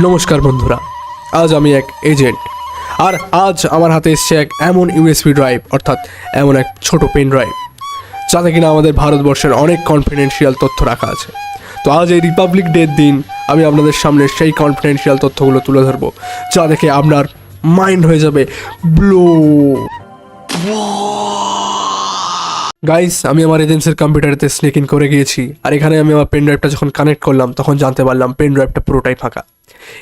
নমস্কার বন্ধুরা, আজ আমি এক এজেন্ট, আর আজ আমার হাতে এসছে এক এমন ইউএসবি ড্রাইভ, অর্থাৎ এমন এক ছোট পেন ড্রাইভ যাতে কিনা আমাদের ভারতবর্ষের অনেক কনফিডেন্সিয়াল তথ্য রাখা আছে। তো আজ এই রিপাবলিক ডের দিন আমি আপনাদের সামনে সেই কনফিডেন্সিয়াল তথ্যগুলো তুলে ধরবো, যা দেখে আপনার মাইন্ড হয়ে যাবে ব্লো। গাইস, আমি আমার এজেন্সির কম্পিউটারেতে স্নেক ইন করে গিয়েছি, আর এখানে আমি আমার পেন ড্রাইভটা যখন কানেক্ট করলাম তখন জানতে পারলাম পেন ড্রাইভটা পুরোটাই ফাঁকা।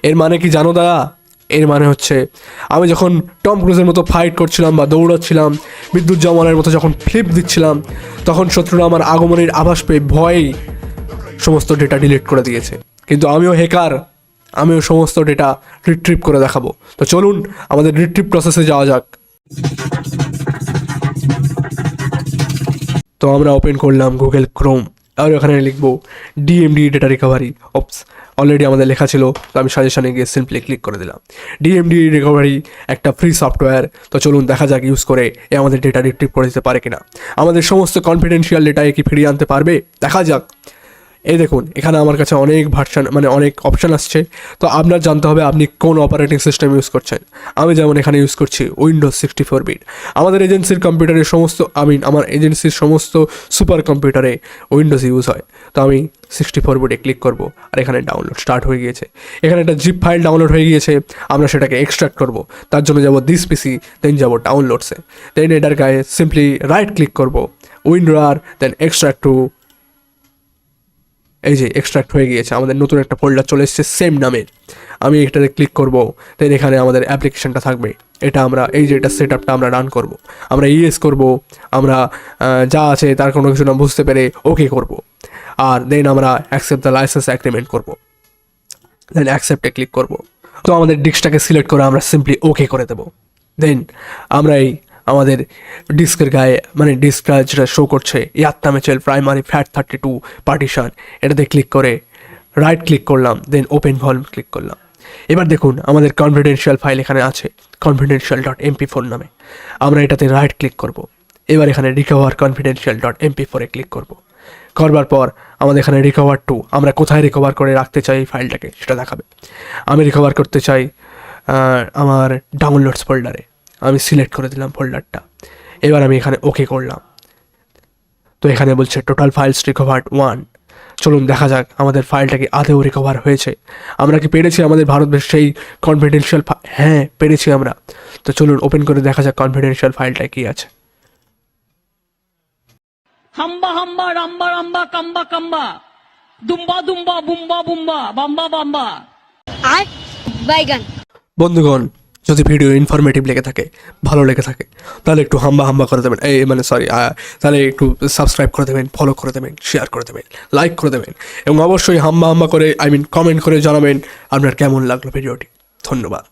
এর মানে কি জানো দাদা? এর মানে হচ্ছে আমি যখন টম ক্রুজের মতো ফাইট করছিলাম বা দৌড়াচ্ছিলাম, বিদ্যুৎ জামানের মতো যখন ফ্লিপ দিচ্ছিলাম, তখন শত্রুরা আমার আগমনের আভাস পেয়ে ভয়েই সমস্ত ডেটা ডিলিট করে দিয়েছে। কিন্তু আমিও হ্যাকার, আমিও সমস্ত ডেটা রিট্রিভ করে দেখাবো। তো চলুন আমাদের রিট্রিভ প্রসেসে যাওয়া যাক। তো আমরা ওপেন করলাম গুগল ক্রোম, আর ওখানে লিখবো DMD data recovery. Oops, already আমাদের লেখা ছিল, তো আমি সাজেশনে গিয়ে সিম্পলি ক্লিক করে দিলাম। ডিএমডি রিকভারি একটা ফ্রি সফটওয়্যার। তো চলুন দেখা যাক ইউজ করে এ আমাদের ডেটা রিট্রিভ করে দিতে পারে কিনা, আমাদের সমস্ত কনফিডেন্সিয়াল ডেটা কি ফিরিয়ে আনতে পারবে, দেখা যাক। এই দেখুন, এখানে আমার কাছে অনেক ভার্সন অনেক অপশান আসছে। তো আপনার জানতে হবে আপনি কোন অপারেটিং সিস্টেম ইউজ করছেন। আমি যেমন এখানে ইউজ করছি উইন্ডোজ 64 বিট। আমাদের এজেন্সির কম্পিউটারের সমস্ত আমার এজেন্সির সমস্ত সুপার কম্পিউটারে উইন্ডোজ ইউজ হয়। তো আমি 64 বিটে ক্লিক করব, আর এখানে ডাউনলোড স্টার্ট হয়ে গিয়েছে। এখানে একটা জিপ ফাইল ডাউনলোড হয়ে গিয়েছে, আমরা সেটাকে এক্সট্রাক্ট করব। তার জন্য যাব দিস পিসি, দেন যাব ডাউনলোডসে, দেন এটার গায়ে সিম্পলি রাইট ক্লিক করব, উইন্ডোর, দেন এক্সট্রাক্ট টু। এই যে এক্সট্রাক্ট হয়ে গিয়েছে, আমাদের নতুন একটা ফোল্ডার চলে এসেছে সেম নামের। আমি এটাতে ক্লিক করব, দেন এখানে আমাদের অ্যাপ্লিকেশনটা থাকবে। এটা আমরা এই যে এটা সেট আপটা আমরা রান করব, আমরা ইয়েস করব, আমরা যা আছে তার কোনো কিছু না বুঝতে পেরে ওকে করব, আর দেন আমরা অ্যাকসেপ্ট দ্য লাইসেন্স অ্যাগ্রিমেন্ট করব, দেন অ্যাকসেপ্টে ক্লিক করব। তো আমাদের ডিস্কটাকে সিলেক্ট করে আমরা সিম্পলি ওকে করে দেবো। দেন আমরা এই আমাদের ডিস্কের গায়ে ডিস্কটা যেটা শো করছে ইয়াত্তা মেচেল প্রাইমারি ফ্যাট 32 পার্টিশন, এটাতে ক্লিক করে রাইট ক্লিক করলাম, দেন ওপেন ভলিউম ক্লিক করলাম। এবার দেখুন আমাদের কনফিডেন্সিয়াল ফাইল এখানে আছে confidential.mp4 নামে। আমরা এটাতে রাইট ক্লিক করব, এবার এখানে রিকভার confidential.mp4 এ ক্লিক করব। করবার পর আমাদের এখানে রিকভার টু, আমরা কোথায় রিকভার করে রাখতে চাই এই ফাইলটাকে সেটা দেখাবে। আমি রিকভার করতে চাই আমার ডাউনলোডস ফোল্ডারে, আমি সিলেক্ট করে দিলাম ফোল্ডারটা। এবার আমি এখানে ওকে করলাম। তো এখানে বলছে টোটাল ফাইলস রিকভার্ড 1। চলুন দেখা যাক আমাদের ফাইলটা কি আদেও রিকভার হয়েছে, আমরা কি পেরেছি আমাদের ভারতবর্ষের সেই কনফিডেন্সিয়াল হ্যাঁ পেরেছি আমরা। তো চলুন ওপেন করে দেখা যাক কনফিডেন্সিয়াল ফাইলটা কি আছে। হাম্বা হাম্বা রাম্বা রাম্বা কাম্বা কাম্বা দুম্বা দুম্বা বুম্বা বুম্বা বাম্বা বাম্বা আর বাইগান। বন্ধুগণ, যদি ভিডিও ইনফরমেটিভ লেগে থাকে, ভালো লেগে থাকে, তাহলে একটু হাম্বা হাম্বা করে দেবেন, তাহলে একটু সাবস্ক্রাইব করে দেবেন, ফলো করে দেবেন, শেয়ার করে দেবেন, লাইক করে দেবেন, এবং অবশ্যই হাম্বা হাম্বা করে কমেন্ট করে জানাবেন আপনার কেমন লাগলো ভিডিওটি। ধন্যবাদ।